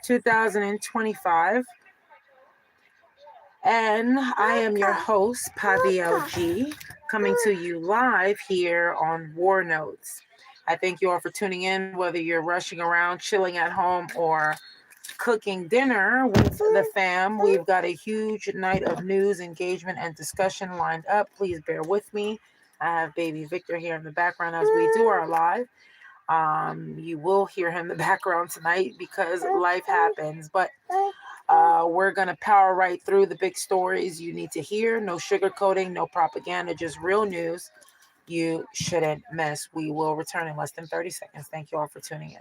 2025. And I am your host, Paviel G, coming to you live here on War Notes. I thank you all for tuning in, whether you're rushing around, chilling at home, or cooking dinner with the fam. We've got a huge night of news, engagement, and discussion lined up. Please bear with me. I have baby Victor here in the background as we do our live. You will hear him in the background tonight because life happens, but we're going to power right through the big stories you need to hear. No sugarcoating, no propaganda, just real news you shouldn't miss. We will return in less than 30 seconds. Thank you all for tuning in.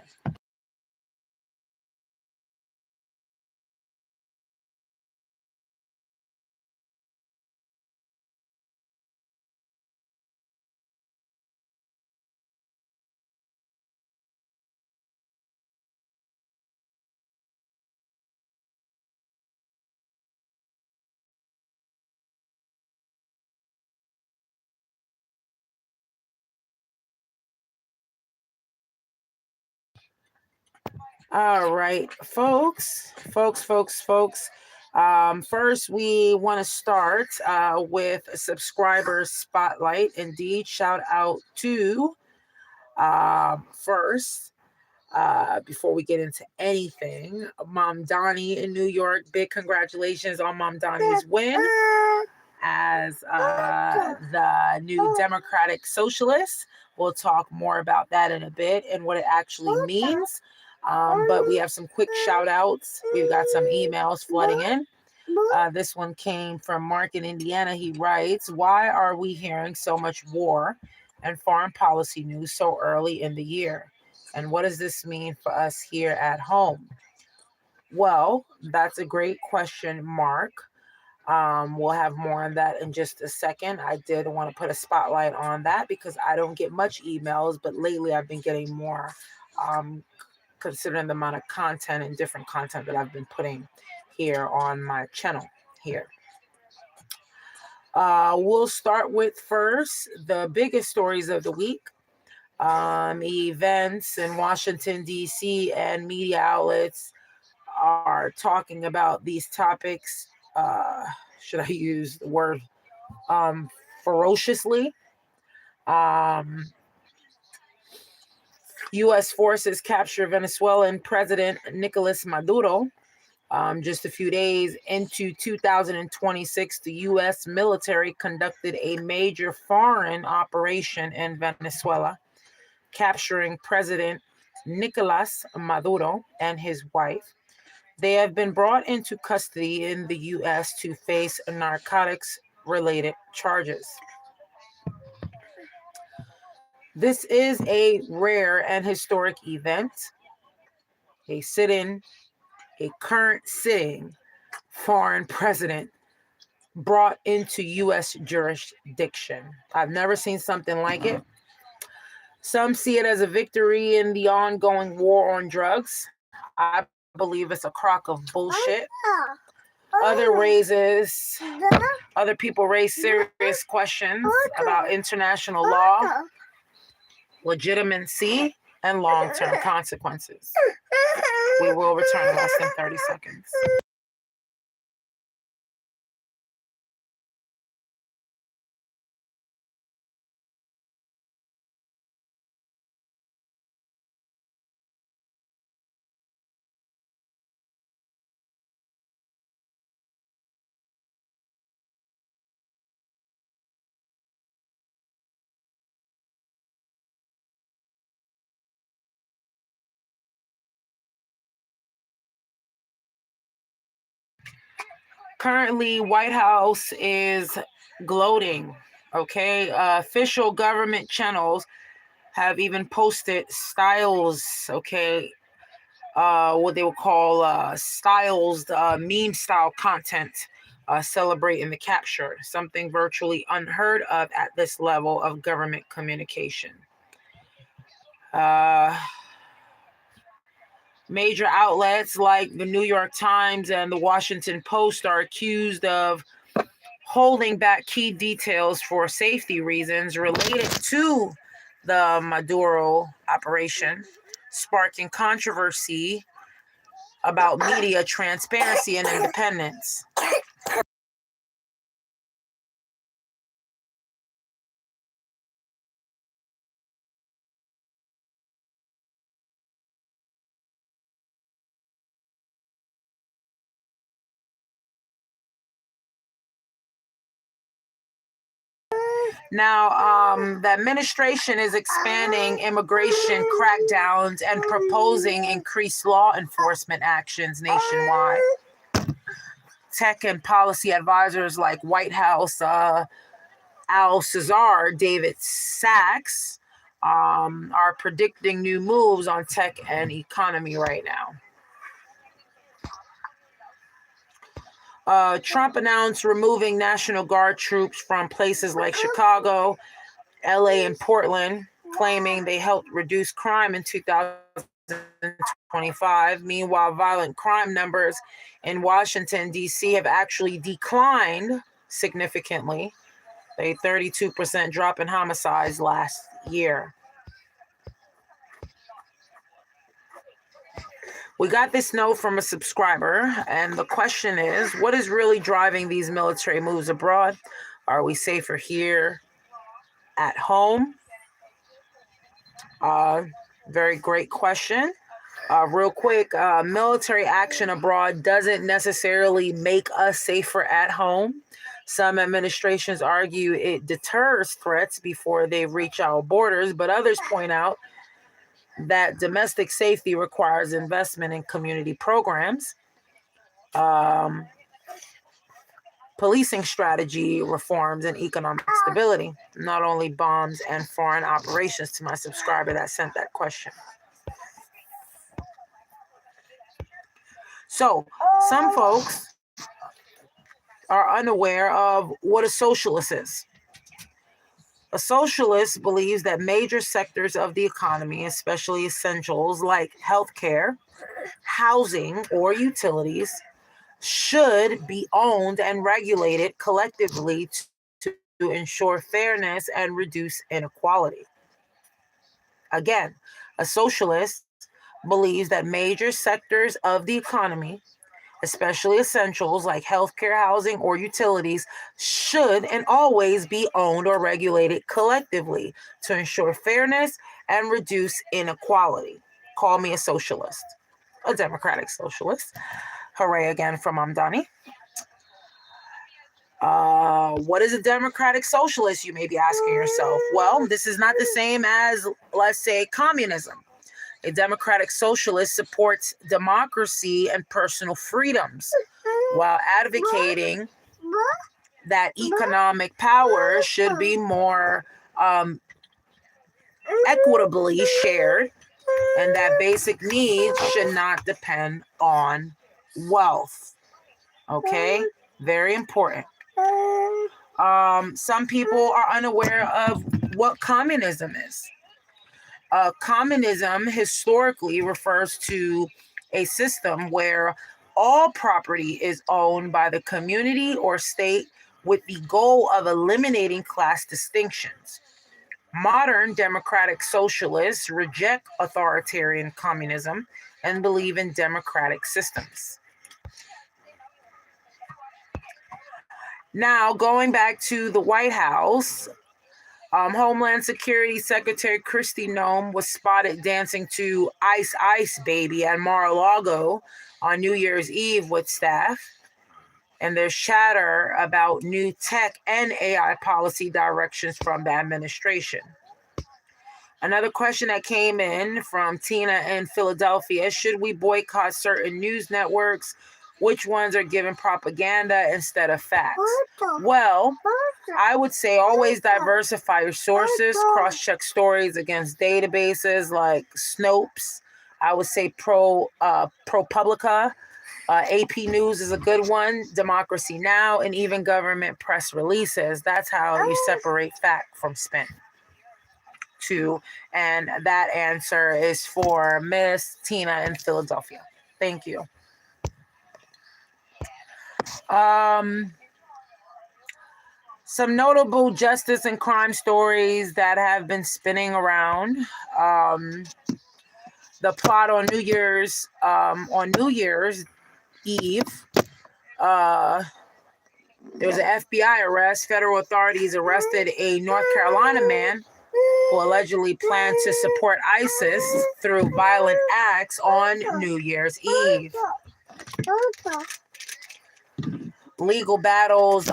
All right, folks. First, we want to start with a subscriber spotlight. Indeed, shout out to first, before we get into anything, Mom Donnie in New York. Big congratulations on Mom Donnie's win as the new Democratic Socialist. We'll talk more about that in a bit and what it actually means. But we have some quick shout outs. We've got some emails flooding in. This one came from Mark in Indiana. He writes, "Why are we hearing so much war and foreign policy news so early in the year? And what does this mean for us here at home?" Well, that's a great question, Mark. We'll have more on that in just a second. I did want to put a spotlight on that because I don't get much emails, but lately I've been getting more, considering the amount of content and different content that I've been putting here on my channel here. We'll start with first the biggest stories of the week. Events in Washington, D.C. and media outlets are talking about these topics. Should I use the word ferociously? U.S. forces capture Venezuelan President Nicolas Maduro. Just a few days into 2026, the U.S. military conducted a major foreign operation in Venezuela, capturing President Nicolas Maduro and his wife. They have been brought into custody in the U.S. to face narcotics-related charges. This is a rare and historic event. A current sitting foreign president brought into U.S. jurisdiction. I've never seen something like it. Some see it as a victory in the ongoing war on drugs. I believe it's a crock of bullshit. Other people raise serious questions about international law, legitimacy, and long-term consequences. We will return in less than 30 seconds. Currently, White House is gloating, okay? Official government channels have even posted styles, okay? What they would call styles, meme style content, celebrating the capture, something virtually unheard of at this level of government communication. Major outlets like the New York Times and the Washington Post are accused of holding back key details for safety reasons related to the Maduro operation, sparking controversy about media transparency and independence. Now, the administration is expanding immigration crackdowns and proposing increased law enforcement actions nationwide. Tech and policy advisors like White House Al Cesar, David Sachs, are predicting new moves on tech and economy right now. Trump announced removing National Guard troops from places like Chicago, LA, and Portland, claiming they helped reduce crime in 2025. Meanwhile, violent crime numbers in Washington, D.C. have actually declined significantly, a 32% drop in homicides last year. We got this note from a subscriber, and the question is, what is really driving these military moves abroad? Are we safer here at home? Very great question. Real quick, military action abroad doesn't necessarily make us safer at home. Some administrations argue it deters threats before they reach our borders, but others point out that domestic safety requires investment in community programs, policing strategy reforms, and economic stability, not only bombs and foreign operations, to my subscriber that sent that question. So, some folks are unaware of what a socialist is. A socialist believes that major sectors of the economy, especially essentials like healthcare, housing, or utilities, should be owned and regulated collectively to ensure fairness and reduce inequality. Again, a socialist believes that major sectors of the economy, especially essentials like healthcare, housing, or utilities, should and always be owned or regulated collectively to ensure fairness and reduce inequality. Call me a socialist, a democratic socialist. Hooray again from Amdani. What is a democratic socialist, you may be asking yourself? Well, this is not the same as, let's say, communism. A democratic socialist supports democracy and personal freedoms while advocating that economic power should be more equitably shared and that basic needs should not depend on wealth. Okay? Very important. Some people are unaware of what communism is. Communism historically refers to a system where all property is owned by the community or state with the goal of eliminating class distinctions. Modern democratic socialists reject authoritarian communism and believe in democratic systems. Now, going back to the White House, Homeland Security Secretary Kristi Noem was spotted dancing to Ice Ice Baby at Mar-a-Lago on New Year's Eve with staff. And there's chatter about new tech and AI policy directions from the administration. Another question that came in from Tina in Philadelphia: should we boycott certain news networks? Which ones are giving propaganda instead of facts? Well, I would say always diversify your sources, cross-check stories against databases like Snopes. I would say ProPublica, AP News is a good one, Democracy Now!, and even government press releases. That's how you separate fact from spin. And that answer is for Miss Tina in Philadelphia. Thank you. Some notable justice and crime stories that have been spinning around. the plot on New Year's Eve. There was an FBI arrest. Federal authorities arrested a North Carolina man who allegedly planned to support ISIS through violent acts on New Year's Eve. Legal battles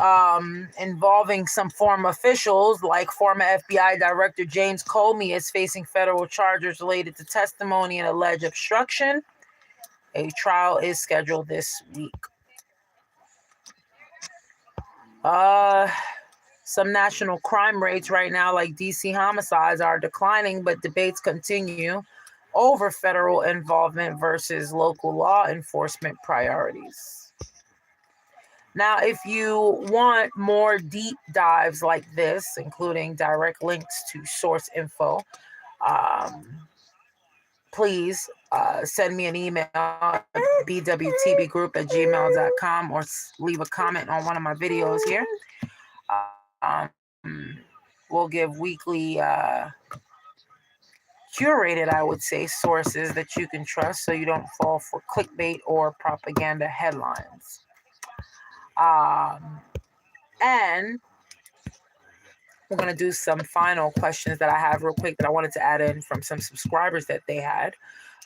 involving some former officials, like former FBI Director James Comey, is facing federal charges related to testimony and alleged obstruction. A trial is scheduled this week. Some national crime rates right now, like DC homicides, are declining, but debates continue over federal involvement versus local law enforcement priorities. Now, if you want more deep dives like this, including direct links to source info, please send me an email at bwtbgroup@gmail.com or leave a comment on one of my videos here. We'll give weekly curated, I would say, sources that you can trust so you don't fall for clickbait or propaganda headlines. And we're going to do some final questions that I have real quick that I wanted to add in from some subscribers that they had.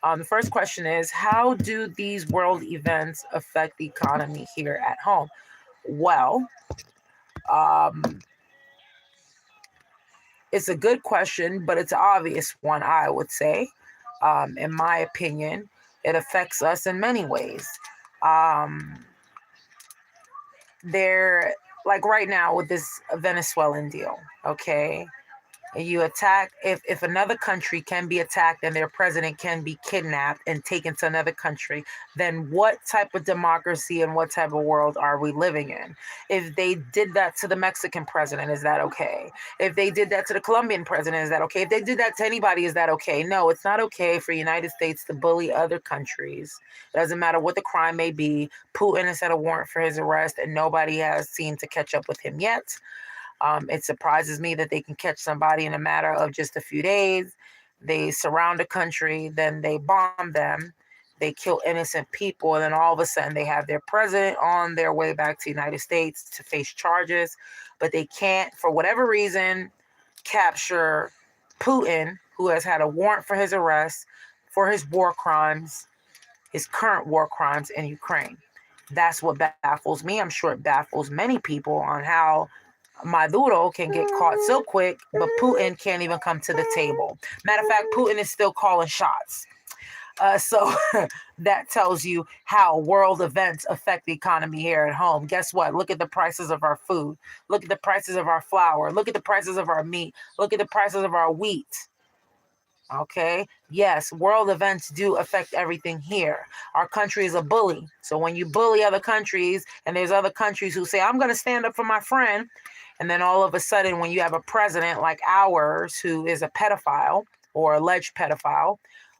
The first question is, how do these world events affect the economy here at home? Well, it's a good question, but it's an obvious one, I would say. In my opinion, it affects us in many ways. They're like right now with this Venezuelan deal, okay? You attack, if another country can be attacked and their president can be kidnapped and taken to another country, then what type of democracy and what type of world are we living in? If they did that to the Mexican president, is that okay? If they did that to the Colombian president, is that okay? If they did that to anybody, is that okay? No, it's not okay for the United States to bully other countries. It doesn't matter what the crime may be. Putin has had a warrant for his arrest and nobody has seemed to catch up with him yet. It surprises me that they can catch somebody in a matter of just a few days. They surround a country, then they bomb them, they kill innocent people, and then all of a sudden they have their president on their way back to the United States to face charges. But they can't, for whatever reason, capture Putin, who has had a warrant for his arrest for his war crimes, his current war crimes in Ukraine. That's what baffles me. I'm sure it baffles many people on how Maduro can get caught so quick, but Putin can't even come to the table. Matter of fact, Putin is still calling shots. So that tells you how world events affect the economy here at home. Guess what? Look at the prices of our food. Look at the prices of our flour. Look at the prices of our meat. Look at the prices of our wheat. Okay. Yes, world events do affect everything here. Our country is a bully. So when you bully other countries and there's other countries who say, I'm going to stand up for my friend. And then all of a sudden, when you have a president like ours who is a pedophile or alleged pedophile,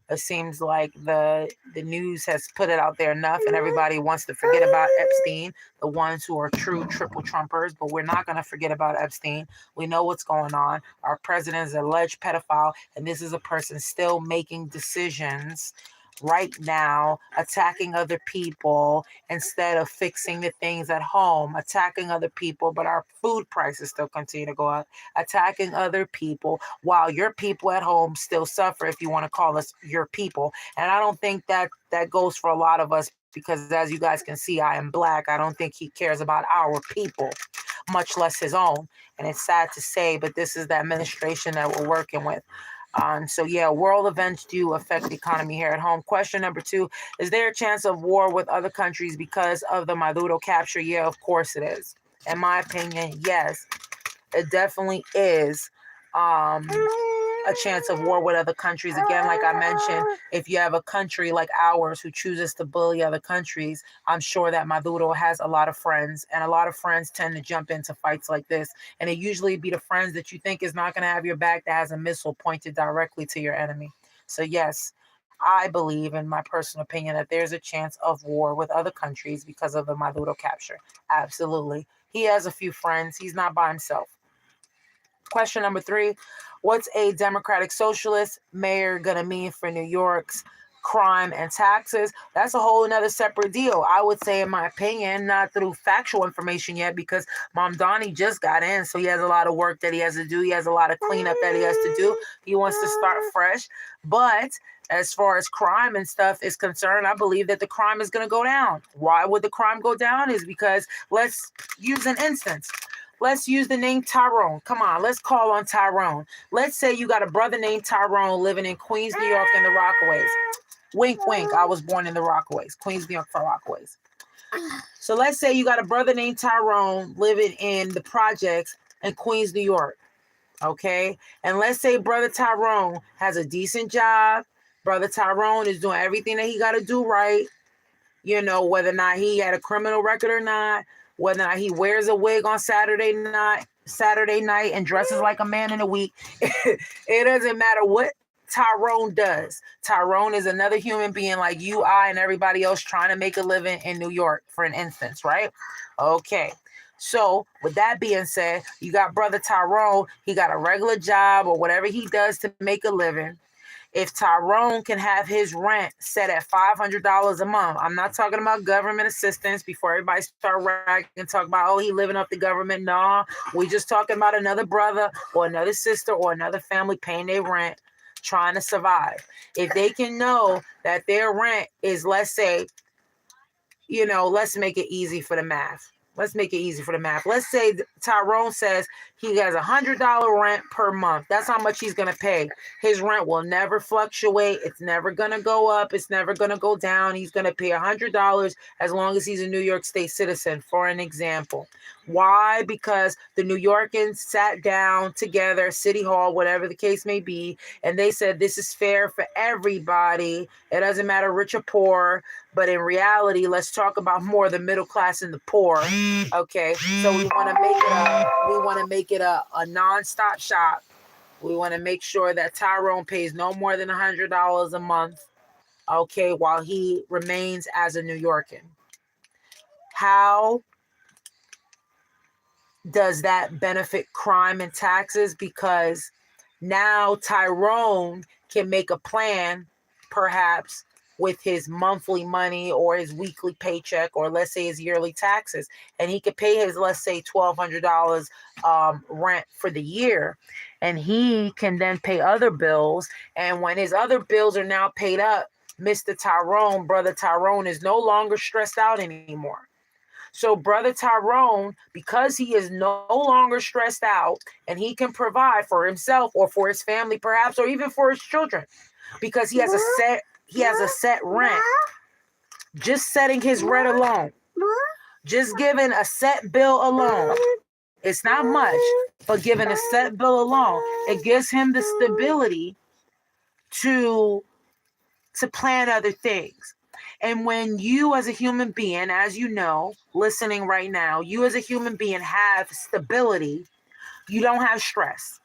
it seems like the news has put it out there enough and everybody wants to forget about Epstein, the ones who are true triple Trumpers. But we're not going to forget about Epstein. We know what's going on. Our president is an alleged pedophile, and this is a person still making decisions right now, attacking other people instead of fixing the things at home, attacking other people, but our food prices still continue to go up, attacking other people while your people at home still suffer, if you want to call us your people. And I don't think that goes for a lot of us, because as you guys can see, I am black. I don't think he cares about our people, much less his own. And it's sad to say, but this is the administration that we're working with. So yeah, world events do affect the economy here at home. Question number 2, is there a chance of war with other countries because of the Maduro capture? Yeah, of course it is. In my opinion, yes, it definitely is a chance of war with other countries. Again, like I mentioned, if you have a country like ours who chooses to bully other countries, I'm sure that Maduro has a lot of friends, and a lot of friends tend to jump into fights like this. And it usually be the friends that you think is not going to have your back that has a missile pointed directly to your enemy. So yes, I believe, in my personal opinion, that there's a chance of war with other countries because of the Maduro capture. Absolutely. He has a few friends. He's not by himself. Question number 3. What's a Democratic Socialist mayor going to mean for New York's crime and taxes? That's a whole another separate deal. I would say, in my opinion, not through factual information yet, because Mom Donnie just got in, so he has a lot of work that he has to do. He has a lot of cleanup that he has to do. He wants to start fresh. But as far as crime and stuff is concerned, I believe that the crime is going to go down. Why would the crime go down? Is because, let's use an instance. Let's use the name Tyrone. Come on, let's call on Tyrone. Let's say you got a brother named Tyrone living in Queens, New York in the Rockaways. Wink, wink. I was born in the Rockaways, Queens, New York for Rockaways. So let's say you got a brother named Tyrone living in the projects in Queens, New York. Okay? And let's say brother Tyrone has a decent job. Brother Tyrone is doing everything that he got to do right. You know, whether or not he had a criminal record or not, whether or not he wears a wig on Saturday night and dresses like a man in a week. It doesn't matter what Tyrone does. Tyrone is another human being like you, I, and everybody else trying to make a living in New York, for an instance, right? Okay. So with that being said, you got brother Tyrone. He got a regular job or whatever he does to make a living. If Tyrone can have his rent set at $500 a month, I'm not talking about government assistance before everybody start ragging and talk about, oh, he living off the government. No, we just talking about another brother or another sister or another family paying their rent, trying to survive. If they can know that their rent is, let's say, you know, let's make it easy for the math. Let's make it easy for the math. Let's say Tyrone says he has $100 rent per month. That's how much he's going to pay. His rent will never fluctuate. It's never going to go up. It's never going to go down. He's going to pay $100 as long as he's a New York State citizen, for an example. Why? Because the New Yorkers sat down together, City Hall, whatever the case may be, and they said this is fair for everybody. It doesn't matter rich or poor. But in reality, let's talk about more the middle class and the poor. Okay, so we want to make it a non-stop shop. We want to make sure that Tyrone pays no more than $100 a month. Okay, while he remains as a New Yorker. How does that benefit crime and taxes? Because now Tyrone can make a plan, perhaps, with his monthly money or his weekly paycheck, or let's say his yearly taxes, and he could pay his, let's say, $1,200 rent for the year, and he can then pay other bills. And when his other bills are now paid up, Mr. Tyrone, brother Tyrone, is no longer stressed out anymore. So brother Tyrone, because he is no longer stressed out and he can provide for himself or for his family, perhaps, or even for his children, because he has a set rent. Just setting his rent alone, just giving a set bill alone, it's not much, but giving a set bill alone, it gives him the stability to plan other things. And when you as a human being, as you know, listening right now, you as a human being have stability, you don't have stress.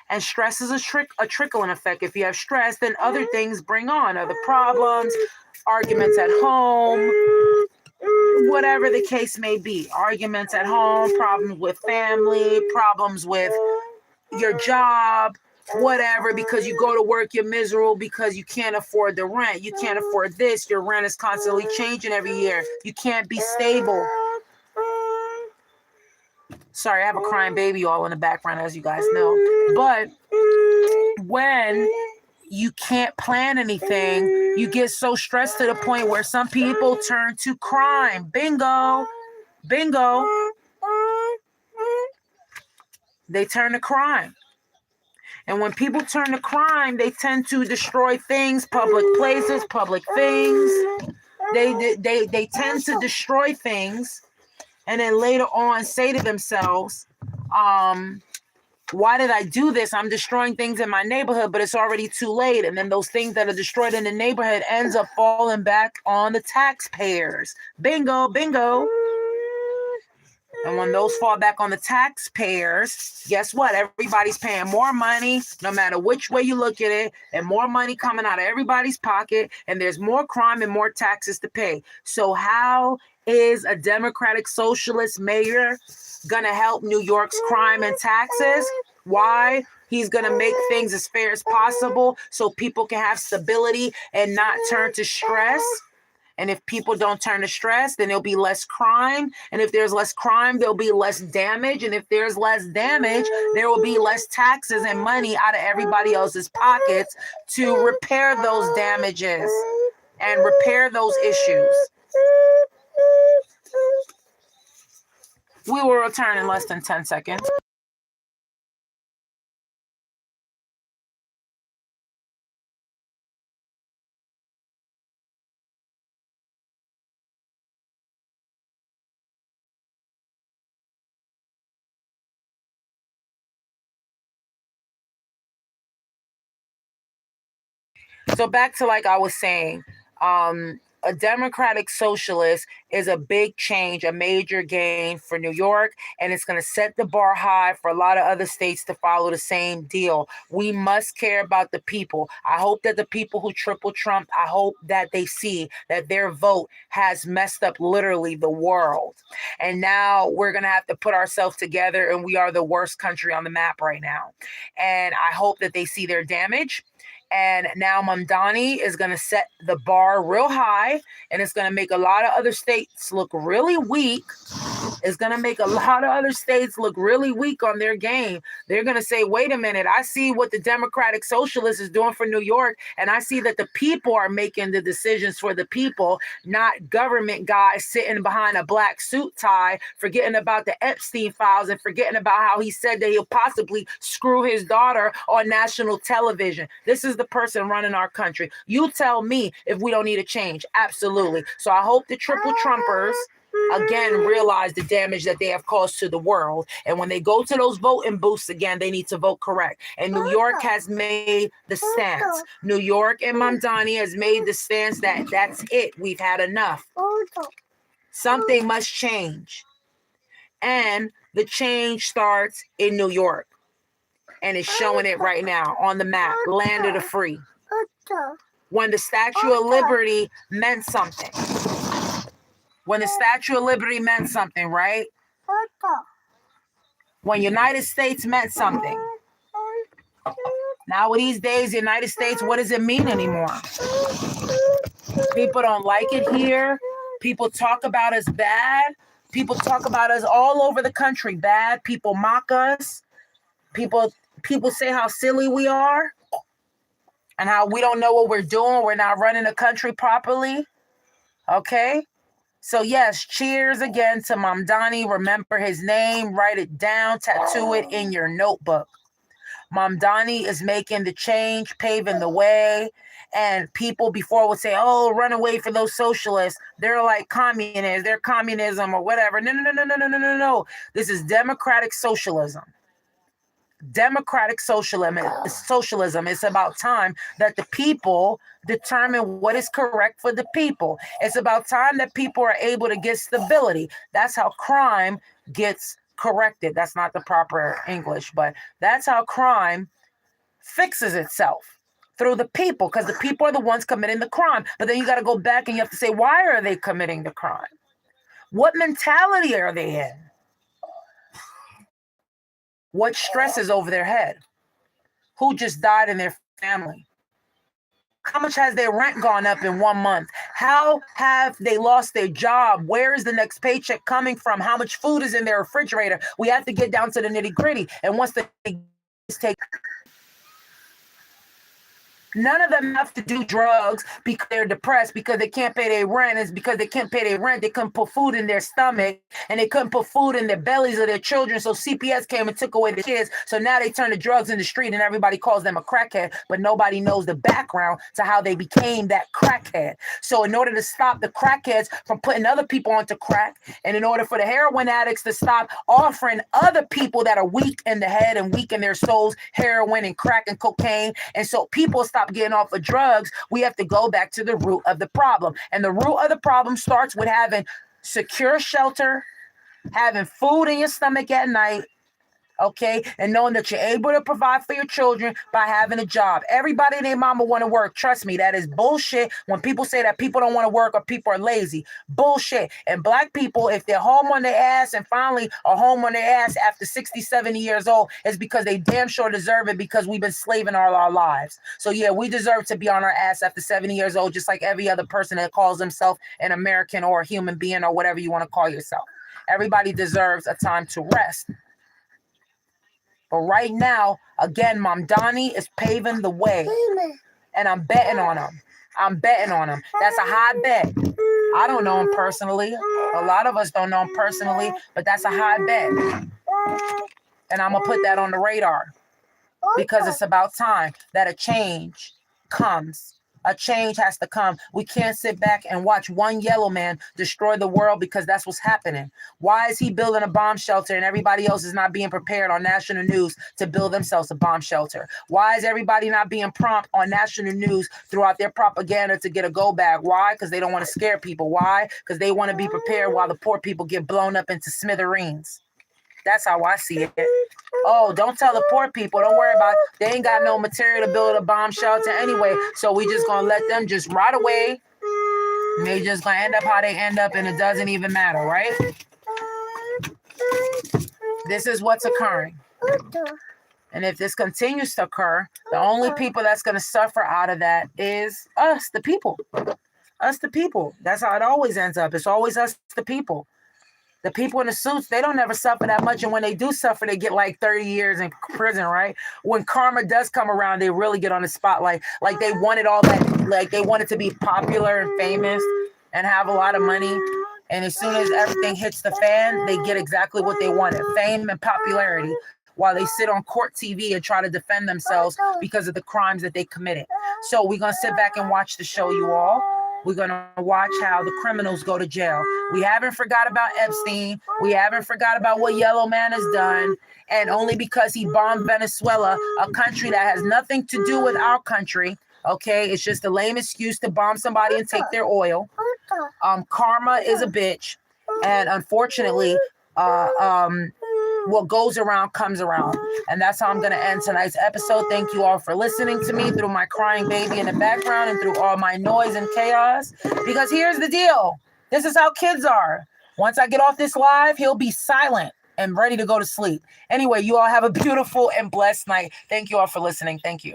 And stress is a trickling effect. If you have stress, then other things bring on other problems, arguments at home, whatever the case may be. Arguments at home, problems with family, problems with your job, whatever, because you go to work, you're miserable because you can't afford the rent. You can't afford this. Your rent is constantly changing every year. You can't be stable. Sorry, I have a crying baby all in the background, as you guys know. But when you can't plan anything, you get so stressed to the point where some people turn to crime. Bingo. Bingo. They turn to crime. And when people turn to crime, they tend to destroy things, public places, public things. They tend to destroy things. And then later on say to themselves, why did I do this? I'm destroying things in my neighborhood, but it's already too late. And then those things that are destroyed in the neighborhood ends up falling back on the taxpayers. Bingo, bingo. And when those fall back on the taxpayers, guess what? Everybody's paying more money, no matter which way you look at it, and more money coming out of everybody's pocket, and there's more crime and more taxes to pay. So how is a Democratic Socialist mayor going to help New York's crime and taxes? Why? He's going to make things as fair as possible so people can have stability and not turn to stress. And if people don't turn to stress, then there'll be less crime. And if there's less crime, there'll be less damage. And if there's less damage, there will be less taxes and money out of everybody else's pockets to repair those damages and repair those issues. We will return in less than 10 seconds. So back to like I was saying, a democratic socialist is a big change, a major gain for New York, and it's going to set the bar high for a lot of other states to follow the same deal. We must care about the people. I hope that the people who triple Trump, I hope that they see that their vote has messed up literally the world. And now we're going to have to put ourselves together, and we are the worst country on the map right now. And I hope that they see their damage. And now Mamdani is going to set the bar real high, and it's going to make a lot of other states look really weak. It's going to make a lot of other states look really weak on their game. They're going to say, wait a minute, I see what the Democratic Socialist is doing for New York, and I see that the people are making the decisions for the people, not government guys sitting behind a black suit tie, forgetting about the Epstein files and forgetting about how he said that he'll possibly screw his daughter on national television. This is the person running our country. You tell me if we don't need a change. Absolutely. So I hope the triple Trumpers again realize the damage that they have caused to the world, and when they go to those voting booths again, they need to vote correct. And New York has made the stance. New York and Mamdani has made the stance that that's it, we've had enough. Something must change, and the change starts in New York, and it's showing it right now on the map. Land of the free. When the Statue of Liberty meant something. When the Statue of Liberty meant something, right? When United States meant something. Now, these days, United States, what does it mean anymore? People don't like it here. People talk about us bad. People talk about us all over the country bad. People mock us. People say how silly we are and how we don't know what we're doing. We're not running the country properly. Okay? So yes, cheers again to Mamdani. Remember his name, write it down, tattoo it in your notebook. Mamdani is making the change, paving the way. And people before would say, oh, run away from those socialists. They're like communists, they're communism or whatever. No. This is democratic socialism. Democratic socialism. It's about time that the people determine what is correct for the people. It's about time that people are able to get stability. That's how crime gets corrected. That's not the proper English, but that's how crime fixes itself, through the people, because the people are the ones committing the crime. But then you got to go back and you have to say, why are they committing the crime? What mentality are they in? What stress is over their head? Who just died in their family? How much has their rent gone up in 1 month? How have they lost their job? Where is the next paycheck coming from? How much food is in their refrigerator? We have to get down to the nitty gritty. And once they take, none of them have to do drugs because they're depressed, because they can't pay their rent. It's because they can't pay their rent. They couldn't put food in their stomach, and they couldn't put food in their bellies of their children. So CPS came and took away the kids. So now they turn to drugs in the street, and everybody calls them a crackhead, but nobody knows the background to how they became that crackhead. So in order to stop the crackheads from putting other people onto crack, and in order for the heroin addicts to stop offering other people that are weak in the head and weak in their souls heroin and crack and cocaine, and so people stop getting off of drugs, we have to go back to the root of the problem. And the root of the problem starts with having secure shelter, having food in your stomach at night, okay? And knowing that you're able to provide for your children by having a job. Everybody and their mama want to work. Trust me, that is bullshit. When people say that people don't want to work or people are lazy, bullshit. And black people, if they're home on their ass and finally are home on their ass after 60, 70 years old, it's because they damn sure deserve it, because we've been slaving all our lives. So yeah, we deserve to be on our ass after 70 years old, just like every other person that calls himself an American or a human being or whatever you want to call yourself. Everybody deserves a time to rest. But right now, again, Mom Donnie is paving the way. And I'm betting on him. I'm betting on him. That's a high bet. I don't know him personally. A lot of us don't know him personally, but that's a high bet. And I'm going to put that on the radar, because it's about time that a change comes. A change has to come. We can't sit back and watch one yellow man destroy the world, because that's what's happening. Why is he building a bomb shelter and everybody else is not being prepared on national news to build themselves a bomb shelter? Why is everybody not being prompt on national news throughout their propaganda to get a go bag? Why? Because they don't want to scare people. Why? Because they want to be prepared while the poor people get blown up into smithereens. That's how I see it. Oh, don't tell the poor people. Don't worry about it. They ain't got no material to build a bomb shelter anyway. So we just going to let them just rot away. And they just going to end up how they end up, and it doesn't even matter, right? This is what's occurring. And if this continues to occur, the only people that's going to suffer out of that is us, the people. Us, the people. That's how it always ends up. It's always us, the people. The people in the suits, they don't ever suffer that much. And when they do suffer, they get like 30 years in prison, right? When karma does come around, they really get on the spotlight. Like they wanted all that, like they wanted to be popular and famous and have a lot of money. And as soon as everything hits the fan, they get exactly what they wanted, fame and popularity, while they sit on court TV and try to defend themselves because of the crimes that they committed. So we're going to sit back and watch the show, you all. We're going to watch how the criminals go to jail. We haven't forgot about Epstein. We haven't forgot about what Yellow Man has done. And only because he bombed Venezuela, a country that has nothing to do with our country. Okay, it's just a lame excuse to bomb somebody and take their oil. Karma is a bitch. And unfortunately, what goes around comes around. And that's how I'm going to end tonight's episode. Thank you all for listening to me through my crying baby in the background and through all my noise and chaos. Because here's the deal. This is how kids are. Once I get off this live, he'll be silent and ready to go to sleep. Anyway, you all have a beautiful and blessed night. Thank you all for listening. Thank you.